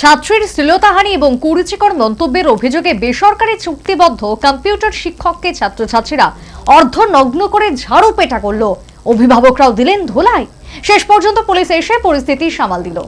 ছাত্রীর শ্লীলতাহানি এবং কুরুচিকর মন্তব্যের অভিযোগে বেসরকারি চুক্তিবদ্ধ কম্পিউটার শিক্ষককে ছাত্রছাত্রীরা অর্ধনগ্ন করে ঝাড়ু পেটা করল। অভিভাবকরাও দিলেন ধোলাই। শেষ পর্যন্ত পুলিশ এসে পরিস্থিতি সামাল দিল।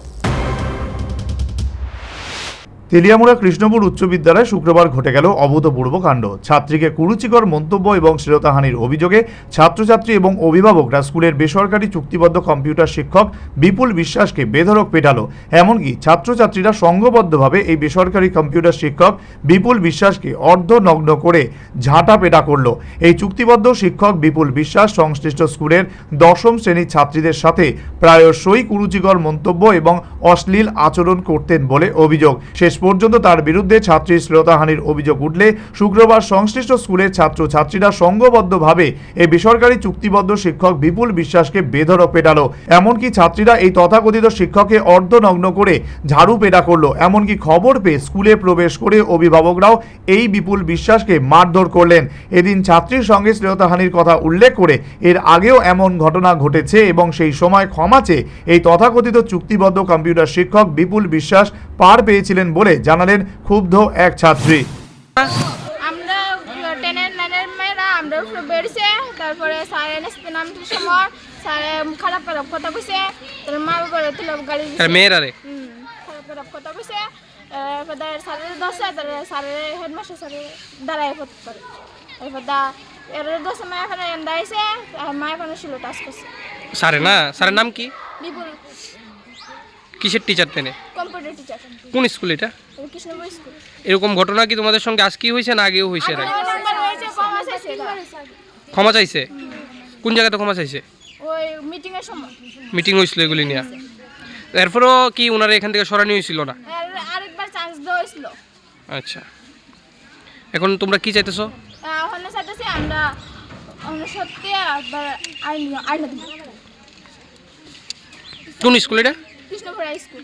তেলিয়ামুড়া কৃষ্ণপুর উচ্চ বিদ্যালয়ে শুক্রবার ঘটে গেল অভূতপূর্ব কাণ্ড। ছাত্রীকে কুরুচিকর মন্তব্য এবং শ্লীলতাহানির অভিযোগে ছাত্রছাত্রী এবং অভিভাবকরা স্কুলের বেসরকারি চুক্তিবদ্ধ কম্পিউটার শিক্ষক বিপুল বিশ্বাসকে বেধড়ক পেটালো। এমনকি ছাত্রছাত্রীরা সংঘবদ্ধভাবে এই বেসরকারি কম্পিউটার শিক্ষক বিপুল বিশ্বাসকে অর্ধনগ্ন করে ঝাঁটা পেটা করল। এই চুক্তিবদ্ধ শিক্ষক বিপুল বিশ্বাস সংশ্লিষ্ট স্কুলের 10ম শ্রেণীর ছাত্রীদের সাথে প্রায়শই কুরুচিকর মন্তব্য এবং অশ্লীল আচরণ করতেন বলে অভিযোগ। শেষ পর্যন্ত তার বিরুদ্ধে ছাত্রীর শ্লীলতাহানির অভিযোগ উঠলে শুক্রবার সংশ্লিষ্ট স্কুলের ছাত্রছাত্রীরা সংঘবদ্ধভাবে এই বেসরকারি চুক্তিবদ্ধ শিক্ষক বিপুল বিশ্বাসকে বেধড়ক পেটালো। এমনকি ছাত্রীরা এই তথাকথিত শিক্ষককে অর্ধনগ্ন করে ঝাড়ু পেটা করলো। এমনকি খবর পেয়ে স্কুলে প্রবেশ করে অভিভাবকরাও এই বিপুল বিশ্বাসকে মারধর করলেন। এদিন ছাত্রীর সঙ্গে শ্লীলতাহানির কথা উল্লেখ করে এর আগেও এমন ঘটনা ঘটেছে এবং সেই সময় ক্ষমা চেয়ে এই তথাকথিত চুক্তিবদ্ধ কম্পিউটার শিক্ষক বিপুল বিশ্বাস পার পেয়েছিলেন বলে জানালেন ক্ষুব্ধ এক ছাত্রী। আমরা 10-9 মেয়েরা আমরা বেরিয়েছে, তারপরে স্যারের নামটির সময় স্যারে খারাপ খারাপ কথা কইছে, তার মা বাবার তুলে গাড়ি দিছে মেয়েরা রে খারাপ খারাপ কথা কইছে। এরপর স্যারের দশে স্যারের হেডমাস্টার স্যারের দাঁড়ায় পড়তে পারে। এরপর এর দশে মা এখানে দাঁড়াইছে, মা এখানে ছিল টাচ করছে। স্যারে না, স্যারের নাম কি? বিপুল। কিসের টিচার তেনে? Computer teacher. কোন স্কুল এটা? কৃষ্ণপুর স্কুল। এরকম ঘটনা কি তোমাদের সঙ্গে আজকেই হয়েছে না আগেও হয়েছে? ক্ষমা চাইছে? কোন জায়গাতে ক্ষমা চাইছে? ওই মিটিং এর সময়। মিটিং হয়েছিল এগুলি নিয়ে? এরপরও কি ওনারা এখান থেকে সরানো হয়েছিল না? আরেকবার চান্স দেওয়া হয়েছিল। আচ্ছা, এখন তোমরা কি চাইতেছো? এখন চাইতেছি আমরা সত্যি আইন দেব। কোন স্কুল এটা? কৃষ্ণপুর স্কুল।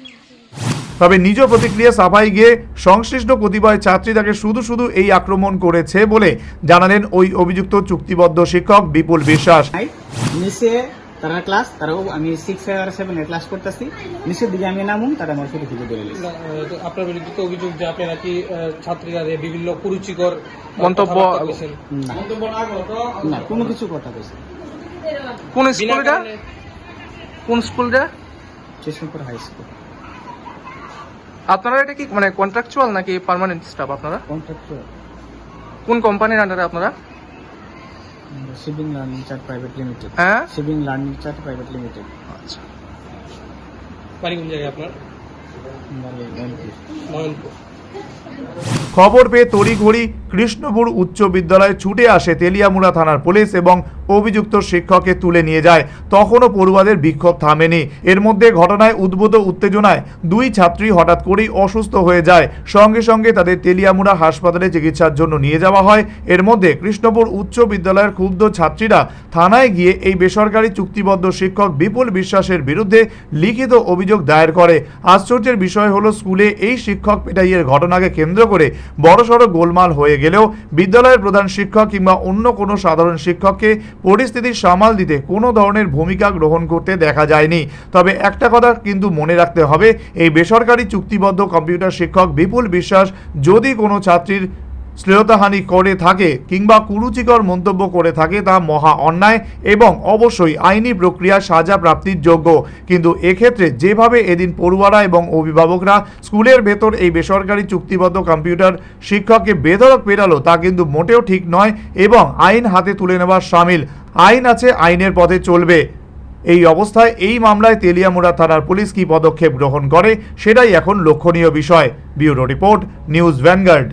তবে নিজ প্রতিক্রিয়া সাফাই গিয়ে সংশ্লিষ্ট কতিপয় ছাত্রী তাকে শুধু এই আক্রমণ করেছে বলে জানালেন ওই অভিযুক্ত চুক্তিবদ্ধ শিক্ষক বিপুল বিশ্বাস। নিচে তারা ক্লাস, তারাও আমি 6 আর 7 এর ক্লাস করতেছি, নিচের দিকে আমি নামুন, তারা আমার সাথে থেকে বলে দিল। আপনার বিরুদ্ধে তো অভিযোগ যে আপনি নাকি ছাত্রীরা বিভিন্ন কুরুচিকর মন্তব্য না কোনো কিছু কথা কইছে। কোন স্কুলটা? কোন স্কুলটা? Krishnapur high school. আপনারা এটা কি মানে কন্ট্রাকচুয়াল নাকি পার্মানেন্ট স্টাফ? আপনারা কন্ট্রাক্টর। কোন কোম্পানির আন্ডারে আপনারা? Shipping learning chart private limited. হ্যাঁ, shipping learning chart private limited. আচ্ছা। বাড়ি কোন জায়গায় আপনার? ময়নপুর। খবর পেয়ে তড়িঘড়ি কৃষ্ণপুর উচ্চ বিদ্যালয়ে ছুটে আসে তেলিয়ামুড়া থানার পুলিশ এবং অভিযুক্ত শিক্ষককে তুলে নিয়ে যায়। তখনও পড়ুয়াদের বিক্ষোভ থামেনি। এর মধ্যে ঘটনায় উদ্ভূত উত্তেজনায় 2 ছাত্রী হঠাৎ করেই অসুস্থ হয়ে যায়। সঙ্গে সঙ্গে তাদের তেলিয়ামুড়া হাসপাতালে চিকিৎসার জন্য নিয়ে যাওয়া হয়। এর মধ্যে কৃষ্ণপুর উচ্চ বিদ্যালয়ের ক্ষুব্ধ ছাত্রীরা থানায় গিয়ে এই বেসরকারি চুক্তিবদ্ধ শিক্ষক বিপুল বিশ্বাসের বিরুদ্ধে লিখিত অভিযোগ দায়ের করে। আশ্চর্যের বিষয় হলো স্কুলে এই শিক্ষক পেটাইয়ের ঘটনাকে কেন্দ্র করে বড়সড় গোলমাল হয়ে গেলেও বিদ্যালয়ের প্রধান শিক্ষক কিংবা অন্য কোনো সাধারণ শিক্ষককে পরিস্থিতি সামাল দিতে কোনো ধরনের ভূমিকা গ্রহণ করতে দেখা যায়নি। তবে একটা কথা কিন্তু মনে রাখতে হবে, এই বেসরকারি চুক্তিবদ্ধ কম্পিউটার শিক্ষক বিপুল বিশ্বাস যদি কোনো ছাত্রীর শ্লীলতাহানি করে থাকে কিংবা কুরুচিকর মন্তব্য করে থাকে তা মহা অন্যায় এবং অবশ্যই আইনি প্রক্রিয়া সাজা প্রাপ্তির যোগ্য। কিন্তু এক্ষেত্রে যেভাবে এদিন পড়ুয়ারা এবং অভিভাবকরা স্কুলের ভেতর এই বেসরকারি চুক্তিবদ্ধ কম্পিউটার শিক্ষককে বেধড়ক পেটালো তা কিন্তু মোটেও ঠিক নয় এবং আইন হাতে তুলে নেওয়ার শামিল। আইন আছে, আইনের পথে চলবে। এই অবস্থায় এই মামলায় তেলিয়ামুড়া থানার পুলিশ কী পদক্ষেপ গ্রহণ করে সেটাই এখন লক্ষণীয় বিষয়। Bureau report, news vanguard.